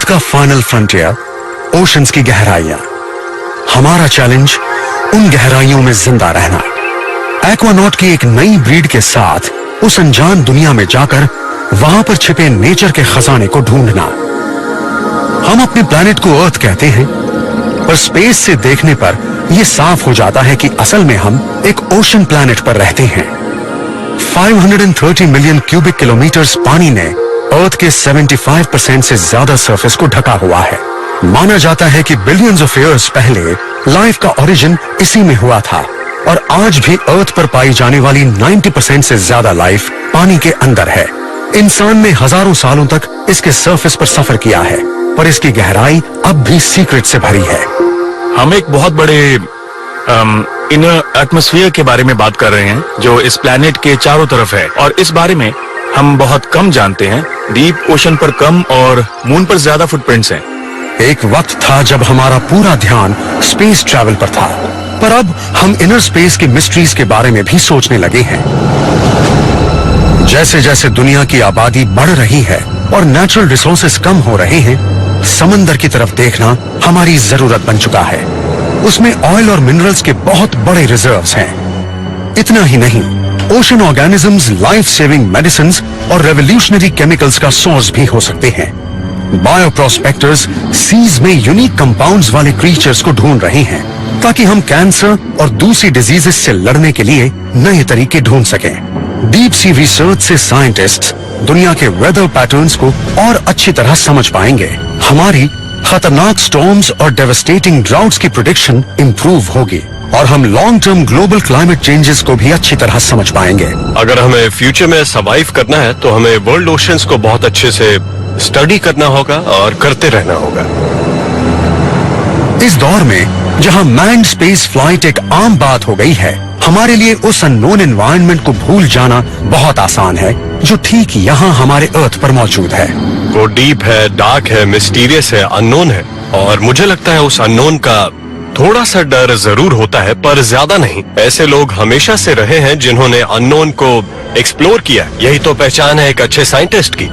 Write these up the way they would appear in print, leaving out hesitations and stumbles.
का final frontier, oceans की गहराइयां। हमारा चैलेंज उन गहराइयों में जिंदा रहना। एक्वानॉट की एक नई ब्रीड के साथ उस अनजान दुनिया में जाकर वहां पर छिपे नेचर के खजाने को ढूंढना। हम अपने प्लैनेट को अर्थ कहते हैं, पर स्पेस से देखने पर यह साफ हो जाता है कि असल में हम एक ओशन प्लैनेट पर रहते हैं। 530 मिलियन क्यूबिक किलोमीटर्स पानी ने अर्थ के 75% से ज्यादा सरफेस को ढका हुआ है। माना जाता है कि बिलियंस ऑफ ईयर्स पहले लाइफ का ओरिजिन इसी में हुआ था और आज भी अर्थ पर पाई जाने वाली 90% से ज्यादा लाइफ पानी के अंदर है। इंसान ने हजारों सालों तक इसके सरफेस पर सफर किया है, पर इसकी गहराई अब भी सीक्रेट से भरी है। हम एक बहुत बड़े इनर एटमॉस्फेयर के बारे में बात कर रहे हैं जो इस प्लैनेट के चारों तरफ है, और इस बारे में हम बहुत कम जानते हैं। डीप ओशन पर कम और मून पर ज्यादा फुटप्रिंट्स हैं। एक वक्त था जब हमारा पूरा ध्यान स्पेस ट्रैवल पर था, पर अब हम इनर स्पेस की मिस्ट्रीज के बारे में भी सोचने लगे हैं। जैसे जैसे दुनिया की आबादी बढ़ रही है और नेचुरल रिसोर्सेस कम हो रहे हैं, समंदर की तरफ देखना हमारी जरूरत बन चुका है। उसमें ऑयल और मिनरल्स के बहुत बड़े रिजर्व्स हैं। इतना ही नहीं, ocean organisms life saving medicine और रेवोल्यूशनरी केमिकल्स का सोर्स भी हो सकते हैं। बायोप्रोस्पेक्टर्स सीज में यूनिक कंपाउंड्स वाले क्रीचर्स को ढूंढ रहे हैं ताकि हम कैंसर और दूसरी डिजीजेस से लड़ने के लिए नए तरीके ढूंढ सकें। डीप सी रिसर्च से साइंटिस्ट्स दुनिया के वेदर पैटर्न्स को और अच्छी तरह समझ पाएंगे। हमारी खतरनाक स्टॉर्म्स और डेवस्टेटिंग ड्राउट्स की प्रेडिक्शन इंप्रूव होगी और हम long term global climate changes को भी अच्छी तरह समझ पाएंगे। अगर हमें फ्यूचर में सर्वाइव करना है तो हमें वर्ल्ड ओशंस को बहुत अच्छे से स्टडी करना होगा और करते रहना होगा। इस दौर में जहां मैन्ड स्पेस फ्लाइट एक आम बात हो गई है, हमारे लिए उस अननोन एनवायरनमेंट को भूल जाना बहुत आसान है जो ठीक यहाँ हमारे अर्थ पर मौजूद है। वो डीप है, डार्क है, मिस्टीरियस है, अननोन है, और मुझे लगता है उस अननोन का थोड़ा सा डर जरूर होता है, पर ज्यादा नहीं। ऐसे लोग हमेशा से रहे हैं जिन्होंने अननोन को एक्सप्लोर किया। यही तो पहचान है एक अच्छे साइंटिस्ट की।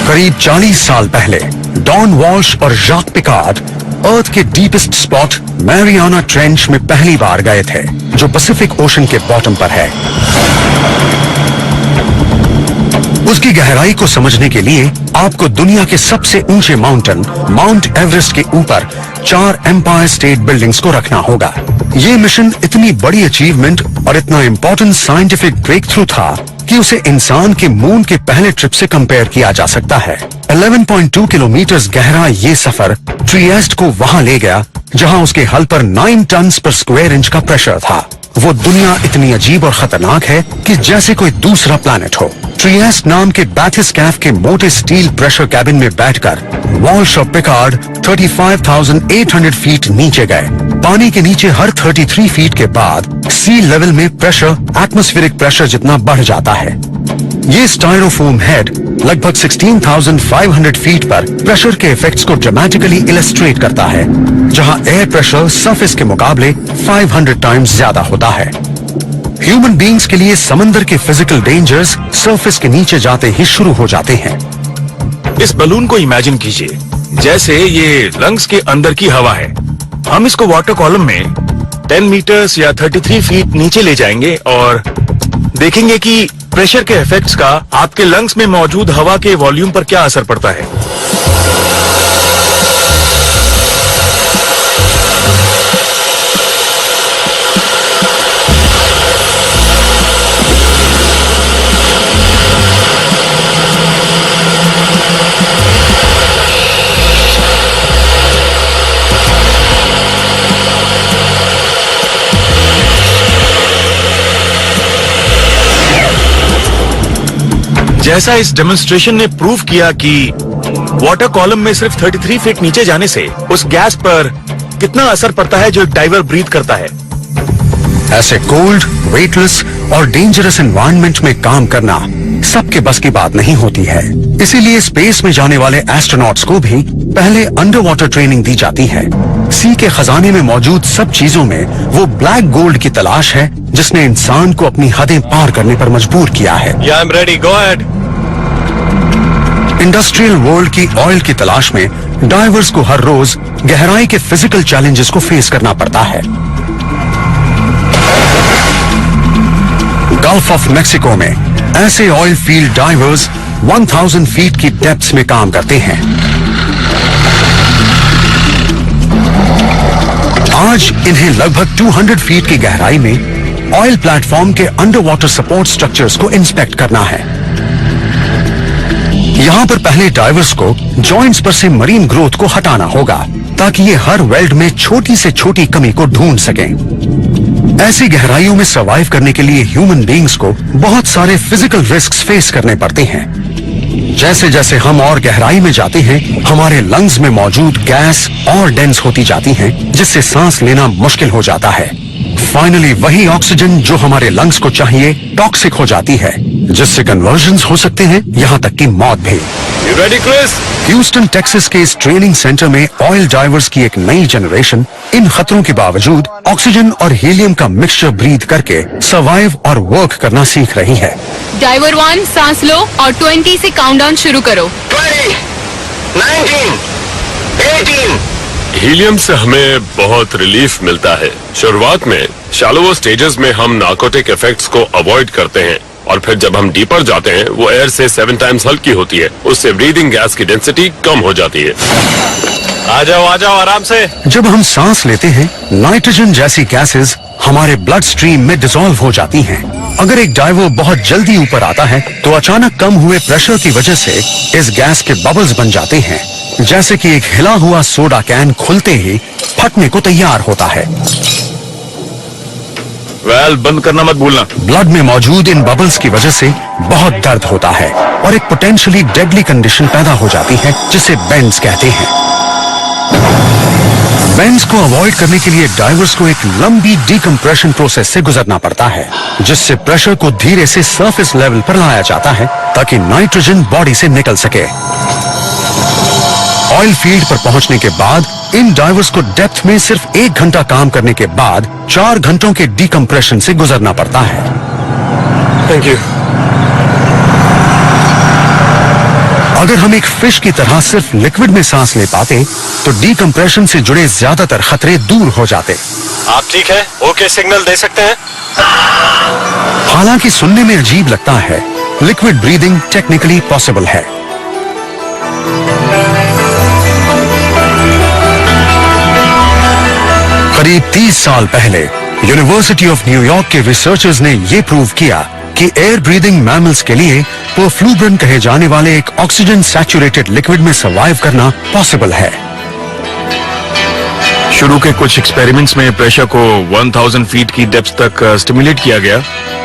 करीब 40 साल पहले डॉन वॉल्श और जैक पिकार्ड अर्थ के डीपेस्ट स्पॉट मैरियाना ट्रेंच में पहली बार गए थे, जो पैसिफिक ओशन के बॉटम पर है। उसकी गहराई को समझने के लिए आपको दुनिया के सबसे ऊंचे माउंटेन माउंट एवरेस्ट के ऊपर 4 एम्पायर स्टेट बिल्डिंग्स को रखना होगा। ये मिशन इतनी बड़ी अचीवमेंट और इतना इंपॉर्टेंट साइंटिफिक ब्रेक थ्रू था कि उसे इंसान के मून के पहले ट्रिप से कंपेयर किया जा सकता है। 11.2 किलोमीटर गहरा ये सफर ट्रिएस्ट को वहां ले गया जहां उसके हल पर 9 टन पर स्क्वायर इंच का प्रेशर था। वो दुनिया इतनी अजीब और खतरनाक है कि जैसे कोई दूसरा प्लैनेट हो। ट्रिएस्ट नाम के बैथिस-कैफ के मोटे स्टील प्रेशर कैबिन में बैठकर वॉल्श और पिकार्ड 35,800 फीट नीचे गए। पानी के नीचे हर 33 फीट के बाद सी लेवल में प्रेशर एटमॉस्फेरिक प्रेशर जितना बढ़ जाता है। ये स्टाइरोफोम हेड लगभग 16,500 फीट पर प्रेशर के इफेक्ट्स को ड्रामेटिकली इलस्ट्रेट करता है, जहां एयर प्रेशर सरफेस के मुकाबले 500 टाइम्स ज्यादा होता है। ह्यूमन बीइंग्स के लिए समंदर के फिजिकल डेंजर्स सरफेस के नीचे जाते ही शुरू हो जाते हैं। इस बलून को इमेजिन कीजिए जैसे ये लंग्स के अंदर की हवा है। हम इसको वाटर कॉलम में 10 मीटर्स या 33 फीट नीचे ले जाएंगे और देखेंगे कि प्रेशर के इफेक्ट्स का आपके लंग्स में मौजूद हवा के वॉल्यूम पर क्या असर पड़ता है। जैसा इस डेमोन्स्ट्रेशन ने प्रूव किया कि वाटर कॉलम में सिर्फ 33 फीट नीचे जाने से उस गैस पर कितना असर पड़ता है जो एक डाइवर ब्रीथ करता है। ऐसे कोल्ड, वेटलेस और डेंजरस एनवायरनमेंट में काम करना सबके बस की बात नहीं होती है। इसीलिए स्पेस में जाने वाले एस्ट्रोनॉट्स को भी पहले अंडर वाटर ट्रेनिंग दी जाती है। सी के खजाने में मौजूद सब चीजों में वो ब्लैक गोल्ड की तलाश है जिसने इंसान को अपनी हदें पार करने पर मजबूर किया है। Yeah, I'm ready. Go ahead. Industrial world की ऑयल की तलाश में डाइवर्स को हर रोज गहराई के फिजिकल चैलेंजेस को फेस करना पड़ता है। गल्फ ऑफ मैक्सिको में ऐसे ऑयल फील्ड डाइवर्स 1000 फीट की डेप्थ में काम करते हैं। आज इन्हें लगभग 200 फीट की गहराई में ऑयल प्लेटफॉर्म के अंडर वाटर सपोर्ट स्ट्रक्चर्स को इंस्पेक्ट करना है। यहां पर पहले डाइवर्स को जॉइंट्स पर से मरीन ग्रोथ को हटाना होगा ताकि ये हर वेल्ड में छोटी से छोटी कमी को ढूंढ सकें। ऐसी गहराइयों में सर्वाइव करने के लिए ह्यूमन बीइंग्स को बहुत सारे फिजिकल रिस्क्स फेस करने पड़ते हैं। जैसे जैसे हम और गहराई में जाते हैं, हमारे लंग्स में मौजूद गैस और डेंस होती जाती है, जिससे सांस लेना मुश्किल हो जाता है। फाइनली वही ऑक्सीजन जो हमारे लंग्स को चाहिए टॉक्सिक हो जाती है, जिससे कन्वर्जन्स हो सकते हैं, यहाँ तक कि मौत भी। You ready, Chris? Houston Texas के इस ट्रेनिंग सेंटर में ऑयल डाइवर्स की एक नई जनरेशन इन खतरों के बावजूद ऑक्सीजन और हीलियम का मिक्सचर ब्रीथ करके सर्वाइव और वर्क करना सीख रही है। डाइवर 1 सांस लो और 20 से काउंटडाउन शुरू करो। 20, 19, 18। हीलियम से हमें बहुत रिलीफ मिलता है। शुरुआत में शैलो स्टेजेस में हम नार्कोटिक इफेक्ट्स को अवॉइड करते हैं और फिर जब हम डीपर जाते हैं वो एयर से 7 टाइम्स हल्की होती है। उससे ब्रीदिंग गैस की डेंसिटी कम हो जाती है। आ जाओ आराम से। जब हम सांस लेते हैं, नाइट्रोजन जैसी गैसेस हमारे ब्लड स्ट्रीम में डिसॉल्व हो जाती हैं। अगर एक डाइवर बहुत जल्दी ऊपर आता है तो अचानक कम हुए प्रेशर की वजह से इस गैस के बबल्स बन जाते हैं, जैसे कि एक हिला हुआ सोडा कैन खुलते ही फटने को तैयार होता है। वेल, बंद करना मत भूलना। ब्लड में मौजूद इन बबल्स की वजह से बहुत दर्द होता है और एक पोटेंशियली डेडली कंडीशन पैदा हो जाती है, जिसे बेंड्स कहते हैं। बेंड्स को अवॉइड करने के लिए डाइवर्स को एक लंबी डिकम्प्रेशन प्रोसेस से गुजरना पड़ता है, जिससे प्रेशर को धीरे से सरफेस लेवल पर लाया जाता है ताकि नाइट्रोजन बॉडी से निकल सके। ऑयल फील्ड पर पहुंचने के बाद इन डाइवर्स को डेप्थ में सिर्फ 1 घंटा काम करने के बाद 4 घंटों के डिकम्प्रेशन से गुजरना पड़ता है। Thank you. अगर हम एक फिश की तरह सिर्फ लिक्विड में सांस ले पाते तो डिकम्प्रेशन से जुड़े ज्यादातर खतरे दूर हो जाते। आप ठीक है? ओके सिग्नल दे सकते हैं? हालांकि सुनने में अजीब लगता है, लिक्विड ब्रीदिंग टेक्निकली पॉसिबल है। करीब 30 साल पहले यूनिवर्सिटी ऑफ न्यूयॉर्क के रिसर्चर्स ने यह प्रूव किया कि एयर ब्रीदिंग मैमल्स के लिए परफ्लूब्रन कहे जाने वाले एक ऑक्सीजन सैचुरेटेड लिक्विड में सर्वाइव करना पॉसिबल है। शुरू के कुछ एक्सपेरिमेंट्स में प्रेशर को 1000 फीट की डेप्थ तक स्टिमुलेट किया गया।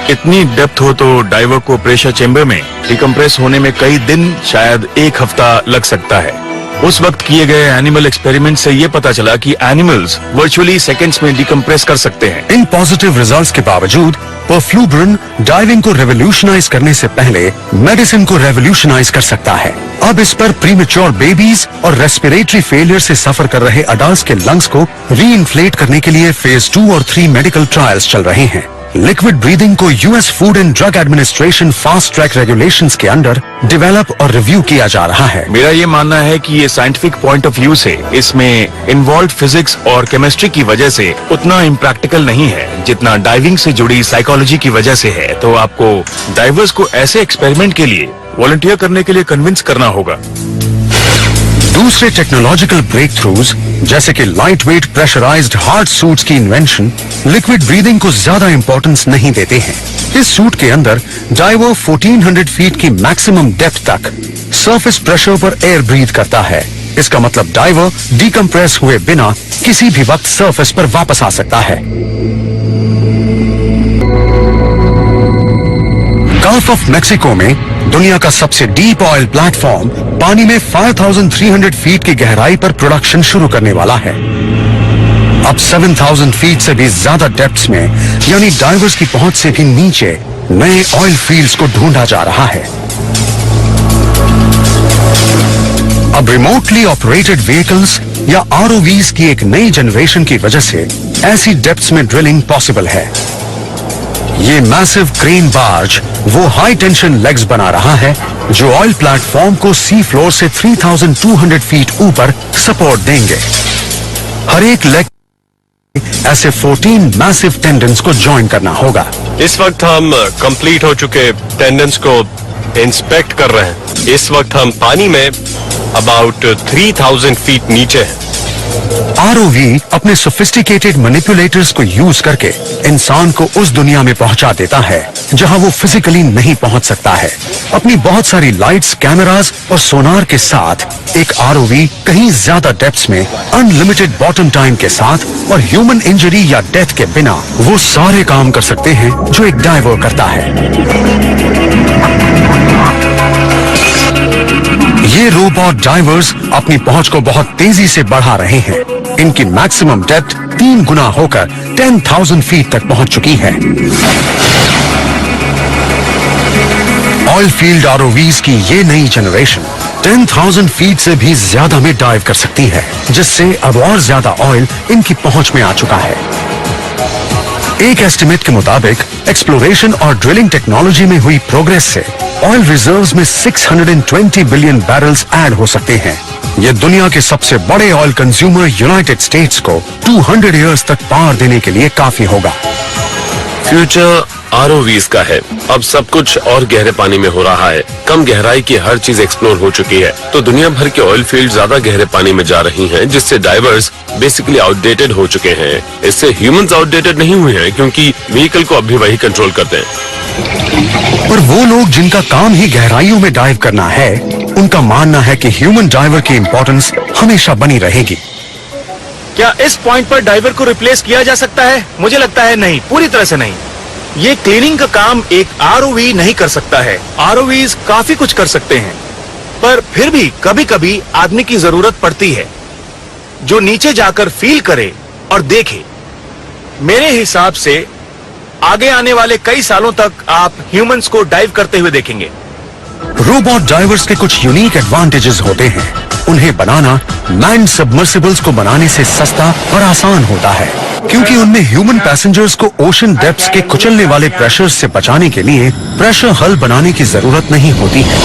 इतनी डेप्थ हो तो डाइवर को प्रेशर चेंबर में डिकम्प्रेस होने में कई दिन, शायद 1 हफ्ता लग सकता है। उस वक्त किए गए एनिमल एक्सपेरिमेंट से ये पता चला कि एनिमल्स वर्चुअली सेकंड्स में डिकम्प्रेस कर सकते हैं। इन पॉजिटिव रिजल्ट्स के बावजूद परफ्लूब्रन डाइविंग को रेवोल्यूशनाइज करने से पहले मेडिसिन को रेवोल्यूशनाइज कर सकता है। अब इस पर प्रीमेच्योर बेबीज और रेस्पिरेटरी फेलियर से सफर कर रहे अडल्ट्स के लंग्स को रीइंफ्लेट करने के लिए फेज 2 और 3 मेडिकल ट्रायल्स चल रहे हैं। लिक्विड ब्रीदिंग को US food and drug administration fast track regulations के अंडर डेवलप और रिव्यू किया जा रहा है। मेरा ये मानना है कि ये साइंटिफिक पॉइंट ऑफ व्यू से इसमें इन्वॉल्व फिजिक्स और केमिस्ट्री की वजह से उतना इम्प्रैक्टिकल नहीं है जितना डाइविंग से जुड़ी साइकोलॉजी की वजह से है। तो आपको डाइवर्स को ऐसे एक्सपेरिमेंट के लिए वॉलंटियर करने के लिए कन्विंस करना होगा। दूसरे टेक्नोलॉजिकल ब्रेक थ्रूज जैसे कि light weight pressurised hard suits की इन्वेंशन लिक्विड ब्रीदिंग को ज्यादा इंपॉर्टेंस नहीं देते हैं। इस सूट के अंदर डाइवर 1400 फीट की मैक्सिमम डेप्थ तक सरफेस प्रेशर पर एयर ब्रीथ करता है। इसका मतलब डाइवर डिकम्प्रेस हुए बिना किसी भी वक्त सरफेस पर वापस आ सकता है। गल्फ ऑफ मैक्सिको में दुनिया का सबसे डीप ऑयल प्लेटफॉर्म पानी में 5300 फीट की गहराई पर प्रोडक्शन शुरू करने वाला है। अब 7000 फीट से भी ज्यादा डेप्थ्स में, यानी डाइवर्स की पहुंच से भी नीचे, नए ऑयल फील्ड्स को ढूंढा जा रहा है। अब रिमोटली ऑपरेटेड व्हीकल्स या ROVs की एक नई जनरेशन की वजह से ऐसी डेप्थ्स में ड्रिलिंग पॉसिबल है। ये मैसिव क्रेन बार्ज वो हाई टेंशन लेग्स बना रहा है जो ऑयल प्लेटफॉर्म को सी फ्लोर से 3,200 फीट ऊपर सपोर्ट देंगे। हर एक लेग ऐसे 14 मैसिव टेंडन्स को ज्वाइन करना होगा। इस वक्त हम कंप्लीट हो चुके टेंडेंस को इंस्पेक्ट कर रहे हैं। इस वक्त हम पानी में अबाउट 3,000 फीट नीचे हैं। आरओवी अपने सोफिस्टिकेटेड मैनिपुलेटर्स को यूज करके इंसान को उस दुनिया में पहुंचा देता है जहां वो फिजिकली नहीं पहुंच सकता है। अपनी बहुत सारी लाइट्स, कैमरास और सोनार के साथ एक आरओवी कहीं ज्यादा डेप्थ्स में अनलिमिटेड बॉटम टाइम के साथ और ह्यूमन इंजरी या डेथ के बिना वो सारे काम कर सकते हैं जो एक डाइवर करता है। ये रोबोट डाइवर्स अपनी पहुंच को बहुत तेजी से बढ़ा रहे हैं। इनकी मैक्सिमम डेप्थ 3 गुना होकर 10,000 फीट तक पहुंच चुकी है। ऑयल फील्ड आरओवीज की ये नई जनरेशन 10,000 फीट से भी ज्यादा में डाइव कर सकती है, जिससे अब और ज्यादा ऑयल इनकी पहुंच में आ चुका है। एक एस्टिमेट के मुताबिक एक्सप्लोरेशन और ड्रिलिंग टेक्नोलॉजी में हुई प्रोग्रेस से ऑयल रिजर्व्स में 620 बिलियन बैरल्स ऐड हो सकते हैं। ये दुनिया के सबसे बड़े ऑयल कंज्यूमर यूनाइटेड स्टेट्स को 200 इयर्स तक पार देने के लिए काफी होगा। फ्यूचर आरओवीज का है। अब सब कुछ और गहरे पानी में हो रहा है। कम गहराई की हर चीज एक्सप्लोर हो चुकी है, तो दुनिया भर के ऑयल फील्ड ज्यादा गहरे पानी में जा रही हैं, जिससे डाइवर्स बेसिकली आउटडेटेड हो चुके हैं। इससे ह्यूमंस आउटडेटेड नहीं हुए हैं, क्योंकि व्हीकल को अब भी वही कंट्रोल करते हैं। पर वो लोग जिनका काम ही गहराइयों में डाइव करना है, उनका मानना है कि ह्यूमन डाइवर की इंपॉर्टेंस हमेशा बनी रहेगी। क्या इस पॉइंट पर डाइवर को रिप्लेस किया जा सकता है? मुझे लगता है नहीं, पूरी तरह से नहीं। ये क्लीनिंग का काम एक आरओवी नहीं कर सकता है। आरओवीज काफी कुछ कर सकते हैं, पर फिर भी कभी कभी आदमी की जरूरत पड़ती है जो नीचे जाकर फील करे और देखे। मेरे हिसाब से आगे आने वाले कई सालों तक आप ह्यूमंस को डाइव करते हुए देखेंगे। रोबोट डाइवर्स के कुछ यूनिक एडवांटेजेस होते हैं। उन्हें बनाना मैन सबमर्सिबल्स को बनाने से सस्ता और आसान होता है, क्योंकि उनमें ह्यूमन पैसेंजर्स को ओशन डेप्थ्स के कुचलने वाले प्रेशर से बचाने के लिए प्रेशर हल बनाने की जरूरत नहीं होती है।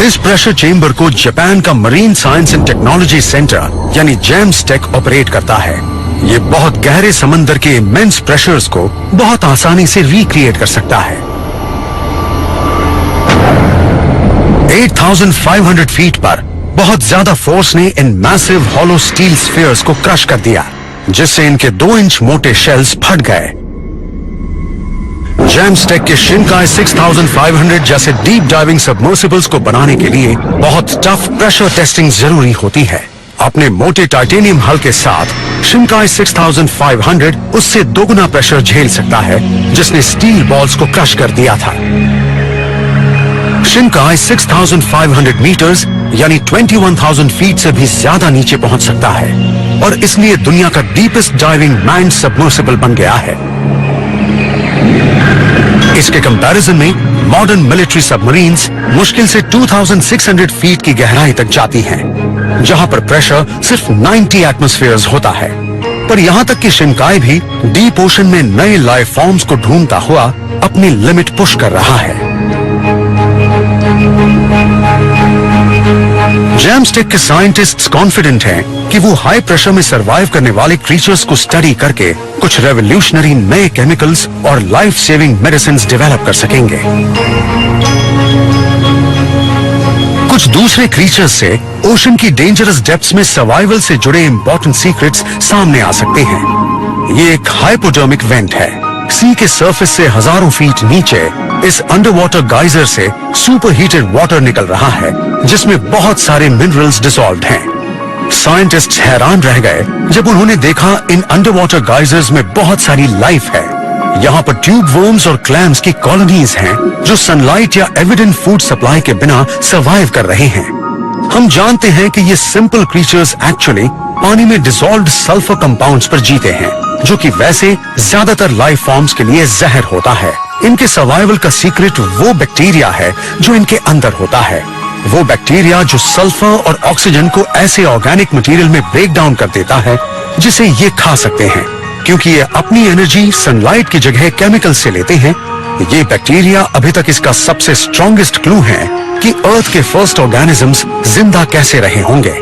इस प्रेशर चेंबर को जापान का marine science and technology centre यानी जेम्सटेक ऑपरेट करता है। ये बहुत गहरे समंदर के इमेंस प्रेशर्स को बहुत आसानी से रिक्रिएट कर सकता है। 8,500 फीट पर बहुत ज्यादा फोर्स ने इन मैसिव हॉलो स्टील स्फीयर्स को क्रश कर दिया, जिससे इनके 2 इंच मोटे शेल्स फट गए। जेम्सटेक के शिनकाई 6500 जैसे डीप डाइविंग सबमर्सिबल्स को बनाने के लिए बहुत टफ प्रेशर टेस्टिंग जरूरी होती है। अपने मोटे टाइटेनियम हल के साथ शिनकाई 6500 उससे 2 गुना प्रेशर झेल सकता है, जिसने स्टील बॉल्स को क्रश कर दिया था। शिनकाई 6,500 मीटर्स यानी 21,000 फीट से भी ज्यादा नीचे पहुंच सकता है और इसलिए दुनिया का डीपेस्ट डाइविंग मैन्ड सबमर्सिबल बन गया है। इसके कंपैरिजन में मॉडर्न मिलिट्री सबमरीन्स मुश्किल से 2,600 फीट की गहराई तक जाती हैं, जहां पर प्रेशर सिर्फ 90 एटमॉस्फेयर्स होता है। पर यहां तक कि शिनकाई भी डीप ओशन में नए लाइफ फॉर्म्स को ढूंढता हुआ अपनी लिमिट पुश कर रहा है। जेम्सटेक के साइंटिस्ट्स कॉन्फिडेंट हैं कि वो हाई प्रेशर में सरवाइव करने वाले क्रीचर्स को स्टडी करके कुछ रेवोल्यूशनरी नए केमिकल्स और लाइफ सेविंग मेडिसिन्स डेवलप कर सकेंगे। कुछ दूसरे क्रीचर्स से ओशन की डेंजरस डेप्थ्स में सर्वाइवल से जुड़े इंपॉर्टेंट सीक्रेट्स सामने आ सकते हैं। ये एक हाइपोडर्मिक वेंट है। सी के सरफेस से हजारों फीट नीचे इस अंडर वाटर गाइजर से सुपर हीटेड वाटर निकल रहा है, जिसमें बहुत सारे मिनरल्स डिसॉल्व्ड हैं। साइंटिस्ट्स हैरान रह गए जब उन्होंने देखा इन अंडर वाटर गाइजर्स में बहुत सारी लाइफ है। यहाँ पर ट्यूब वर्म्स और क्लैम्स की कॉलोनीज हैं जो सनलाइट या एविडेंट फूड सप्लाई के बिना सर्वाइव कर रहे हैं। हम जानते हैं कि ये सिंपल क्रीचर्स एक्चुअली पानी में डिसॉल्व्ड सल्फर कंपाउंड्स पर जीते हैं, जो कि वैसे ज्यादातर लाइफ फॉर्म्स के लिए जहर होता है। इनके सर्वाइवल का सीक्रेट वो बैक्टीरिया है जो इनके अंदर होता है। वो बैक्टीरिया जो सल्फर और ऑक्सीजन को ऐसे ऑर्गेनिक मटेरियल में ब्रेक डाउन कर देता है जिसे ये खा सकते हैं। क्योंकि ये अपनी एनर्जी सनलाइट की जगह केमिकल से लेते हैं, ये बैक्टीरिया अभी तक इसका सबसे स्ट्रॉन्गेस्ट क्लू है कि अर्थ के फर्स्ट ऑर्गेनिजम्स जिंदा कैसे रहे होंगे।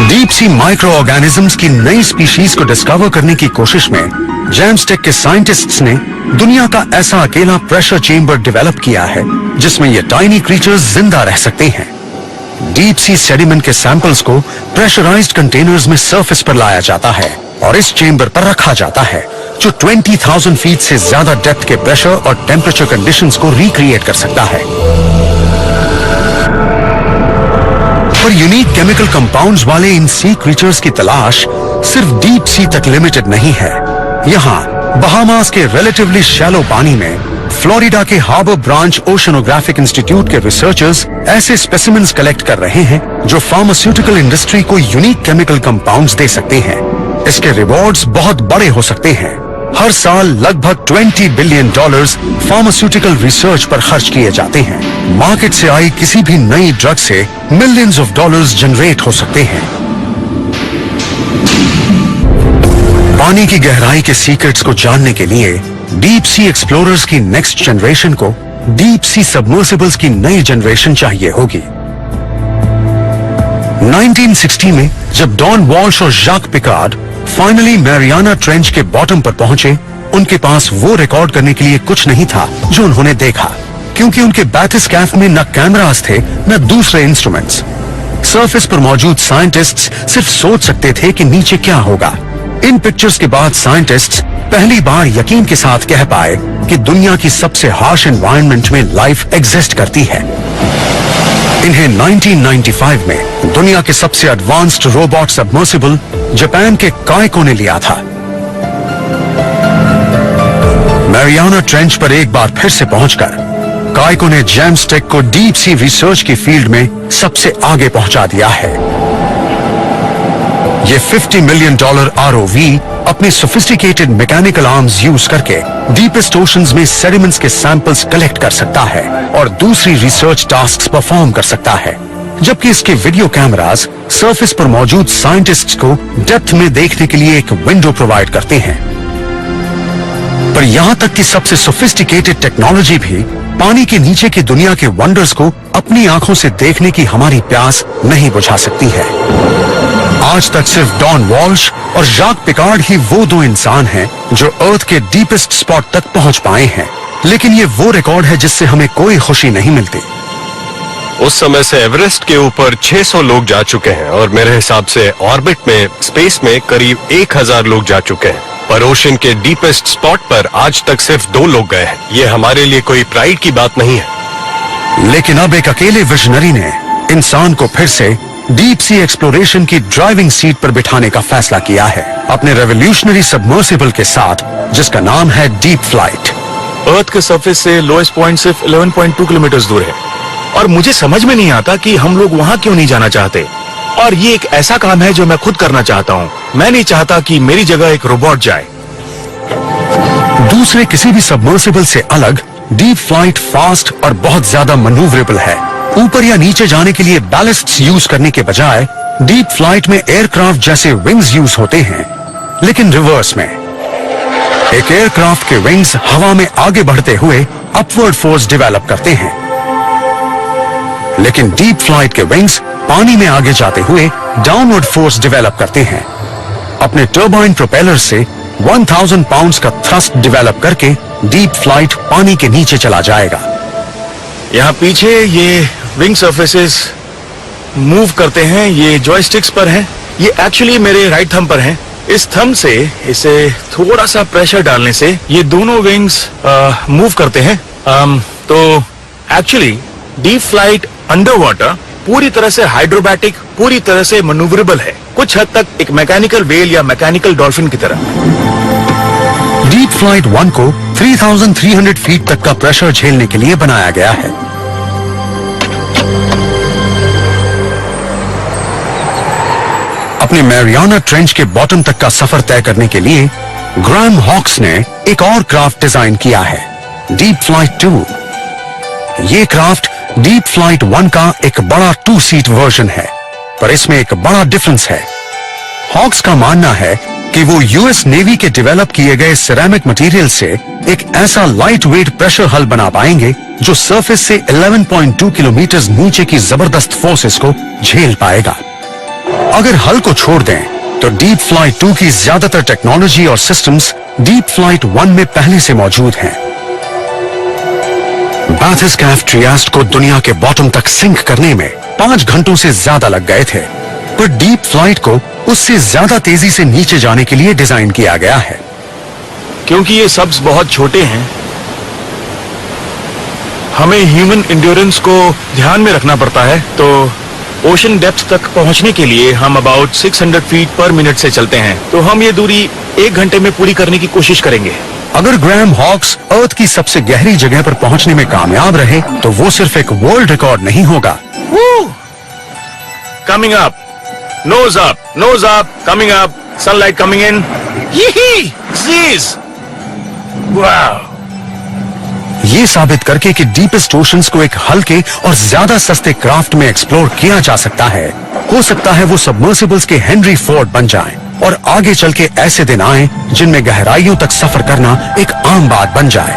डीप सी माइक्रो ऑर्गेनिजम्स की नई स्पीशीज को डिस्कवर करने की कोशिश में जैम्सटेक के साइंटिस्ट्स ने दुनिया का ऐसा अकेला प्रेशर चेंबर डेवलप किया है जिसमें ये टाइनी क्रीचर्स जिंदा रह सकते हैं। डीप सी सेडिमेंट के सैंपल्स को प्रेशराइज्ड कंटेनर्स में सरफेस पर लाया जाता है और इस चेंबर पर रखा जाता है, जो 20,000 फीट से ज्यादा डेप्थ के प्रेशर और टेम्परेचर कंडीशंस को रिक्रिएट कर सकता है। पर यूनिक केमिकल कंपाउंड्स वाले इन सी क्रीचर्स की तलाश सिर्फ डीप सी तक लिमिटेड नहीं है। यहाँ बहामास के रिलेटिवली शैलो पानी में फ्लोरिडा के हार्बर ब्रांच ओशनोग्राफिक इंस्टीट्यूट के रिसर्चर्स ऐसे स्पेसिमेंस कलेक्ट कर रहे हैं जो फार्मास्यूटिकल इंडस्ट्री को यूनिक केमिकल कंपाउंड्स दे सकते हैं। इसके रिवॉर्ड्स बहुत बड़े हो सकते हैं। हर साल लगभग $20 बिलियन फार्मास्यूटिकल रिसर्च पर खर्च किए जाते हैं। मार्केट से आई किसी भी नई ड्रग से मिलियंस ऑफ डॉलर्स जनरेट हो सकते हैं। पानी की गहराई के सीक्रेट्स को जानने के लिए डीप सी एक्सप्लोरर्स की नेक्स्ट जनरेशन को डीप सी सबमर्सिबल्स की नई जनरेशन चाहिए होगी। 1960 में जब डॉन वॉल्श और जाक पिकार्ड फाइनली मैरियाना ट्रेंच के बॉटम पर पहुंचे, उनके पास वो रिकॉर्ड करने के लिए कुछ नहीं था जो उन्होंने देखा, क्योंकि उनके बैटिस्कैफ में न कैमरास थे न दूसरे इंस्ट्रूमेंट्स। सरफेस पर मौजूद साइंटिस्ट्स सिर्फ सोच सकते थे कि नीचे क्या होगा। इन पिक्चर्स के बाद साइंटिस्ट्स पहली बार यकीन के साथ कह पाए कि दुनिया की सबसे हार्श एनवायरनमेंट में लाइफ एग्जिस्ट करती है। इन्हें 1995 में दुनिया के सबसे एडवांस्ड रोबोट सबमर्सिबल जापान के काइको ने लिया था। मैरियाना ट्रेंच पर एक बार फिर से पहुंचकर काइको ने जैम्सटेक को डीप सी रिसर्च की फील्ड में सबसे आगे पहुंचा दिया है। ये $50 मिलियन ROV अपने सोफिस्टिकेटेड मैकेनिकल आर्म्स यूज करके डीपेस्ट ओशंस में सेडिमेंट्स के सैंपल्स कलेक्ट कर सकता है और दूसरी रिसर्च टास्क्स परफॉर्म कर सकता है, जबकि इसके वीडियो कैमरास सरफेस पर मौजूद साइंटिस्ट्स को डेप्थ में देखने के लिए एक विंडो प्रोवाइड करते हैं। पर यहां तक कि सबसे सोफिस्टिकेटेड टेक्नोलॉजी भी पानी के नीचे की दुनिया के वंडर्स को अपनी आंखों से देखने की हमारी प्यास नहीं बुझा सकती है। आज तक सिर्फ डॉन वॉल्श और जाक पिकार्ड ही वो दो इंसान हैं जो अर्थ के डीपेस्ट स्पॉट तक पहुंच पाए हैं, लेकिन ये वो रिकॉर्ड है जिससे हमें कोई खुशी नहीं मिलती। उस समय से एवरेस्ट के ऊपर 600 लोग जा चुके हैं और मेरे हिसाब से ऑर्बिट में, स्पेस में करीब 1000 लोग जा चुके हैं, पर ओशन के डीपेस्ट स्पॉट पर आज तक सिर्फ 2 लोग गए हैं। ये हमारे लिए कोई प्राइड की बात नहीं है। लेकिन अब एक अकेले विजनरी ने इंसान को फिर से डीप सी एक्सप्लोरेशन की ड्राइविंग सीट पर बिठाने का फैसला किया है, अपने रेवोल्यूशनरी सबमर्सिबल के साथ, जिसका नाम है डीप फ्लाइट। अर्थ के सरफेस से लोएस्ट पॉइंट सिर्फ 11.2 किलोमीटर दूर है और मुझे समझ में नहीं आता कि हम लोग वहां क्यों नहीं जाना चाहते। और ये एक ऐसा काम है जो मैं खुद करना चाहता हूँ। मैं नहीं चाहता कि मेरी जगह एक रोबोट जाए। दूसरे किसी भी सबमर्सिबल से अलग डीप फ्लाइट फास्ट और बहुत ज्यादा मैन्यूवरेबल है। ऊपर या नीचे जाने के लिए बैलिस्ट्स यूज करने के बजाय डीप फ्लाइट में एयरक्राफ्ट जैसे विंग्स यूज होते हैं, लेकिन रिवर्स में। एक एयरक्राफ्ट के विंग्स हवा में आगे बढ़ते हुए अपवर्ड फोर्स डेवलप करते हैं, लेकिन डीप फ्लाइट के विंग्स पानी में आगे जाते हुए डाउनवर्ड फोर्स डेवलप करते हैं। अपने टर्बाइन प्रोपेलर से 1000 पाउंड्स का थ्रस्ट डेवलप करके डीप फ्लाइट पानी के नीचे चला जाएगा। यहाँ पीछे ये विंग सरफेसेस मूव करते हैं, ये जॉयस्टिक्स पर हैं। ये एक्चुअली मेरे राइट थंब पर हैं। इस थंब से इसे थोड़ा सा प्रेशर डालने से ये दोनों विंग्स मूव करते हैं। तो actually deep flight under water पूरी तरह से हाइड्रोबैटिक, पूरी तरह से मैन्यूवरेबल है, कुछ हद तक एक मैकेनिकल व्हेल या मैकेनिकल डॉल्फिन की तरह। डीप फ्लाइट 1 को 3300 फीट तक का प्रेशर झेलने के लिए बनाया गया है। अपने मैरियाना ट्रेंच के बॉटम तक का सफर तय करने के लिए ग्राहम हॉक्स ने एक और क्राफ्ट डिजाइन किया है, डीप फ्लाइट 2। ये क्राफ्ट डीप फ्लाइट 1 का एक बड़ा 2 सीट वर्जन है, पर इसमें एक बड़ा डिफरेंस है। हॉक्स का मानना है कि वो यूएस नेवी के डेवलप किए गए सिरेमिक मटेरियल से एक ऐसा लाइट वेट प्रेशर हल बना पाएंगे जो सरफेस से 11.2 किलोमीटर नीचे की जबरदस्त फोर्सेस को झेल पाएगा। अगर हल को छोड़ दें तो डीप फ्लाइट 2 की ज्यादातर टेक्नोलॉजी और सिस्टम्स डीप फ्लाइट 1 में पहले से मौजूद हैं। बाथिस्कैफ ट्रियास्ट को दुनिया के बॉटम तक सिंक करने में 5 घंटों से ज्यादा लग गए थे, पर डीप फ्लाइट को उससे ज्यादा तेजी से नीचे जाने के लिए डिजाइन किया गया है। क्योंकि ये सब्स बहुत छोटे हैं, हमें ह्यूमन इंड्योरेंस को ध्यान में रखना पड़ता है। तो ओशन डेप्थ तक पहुंचने के लिए हम अबाउट 600 फीट पर मिनट से चलते हैं। तो हम ये दूरी 1 घंटे में पूरी करने की कोशिश करेंगे। अगर ग्रैहम हॉक्स अर्थ की सबसे गहरी जगह पर पहुंचने में कामयाब रहे तो वो सिर्फ एक वर्ल्ड रिकॉर्ड नहीं होगा। Coming up, nose up, coming up, sunlight coming in. वाह! ये साबित करके कि डीपेस्ट ओशंस को एक हल्के और ज्यादा सस्ते क्राफ्ट में एक्सप्लोर किया जा सकता है, हो सकता है वो सबमर्सिबल्स के हेनरी फोर्ड बन जाएं और आगे चल के ऐसे दिन आए जिनमें गहराइयों तक सफर करना एक आम बात बन जाए।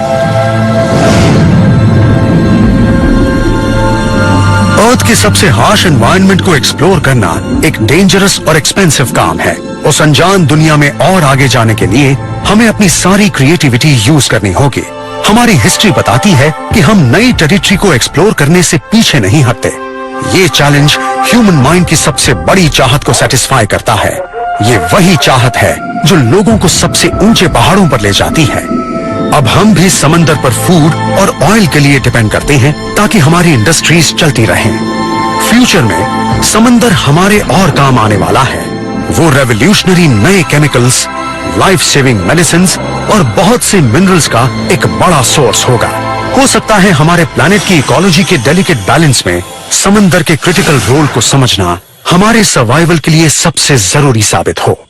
अर्थ के सबसे हार्श एनवायरनमेंट को एक्सप्लोर करना एक डेंजरस और एक्सपेंसिव काम है। उस अनजान दुनिया में और आगे जाने के लिए हमें अपनी सारी क्रिएटिविटी यूज करनी होगी। हमारी हिस्ट्री बताती है कि हम नई टेरिटरी को एक्सप्लोर करने से पीछे नहीं हटते। ये चैलेंज ह्यूमन माइंड की सबसे बड़ी चाहत को सेटिस्फाई करता है। ये वही चाहत है जो लोगों को सबसे ऊंचे पहाड़ों पर ले जाती है। अब हम भी समंदर पर फूड और ऑयल के लिए डिपेंड करते हैं ताकि हमारी इंडस्ट्रीज चलती रहें। फ्यूचर में समंदर हमारे और काम आने वाला है। वो रेवोल्यूशनरी नए केमिकल्स, लाइफ सेविंग मेडिसिन्स और बहुत से मिनरल्स का एक बड़ा सोर्स होगा। हो सकता है हमारे प्लैनेट की इकोलॉजी के डेलिकेट बैलेंस में समंदर के क्रिटिकल रोल को समझना हमारे सर्वाइवल के लिए सबसे जरूरी साबित हो।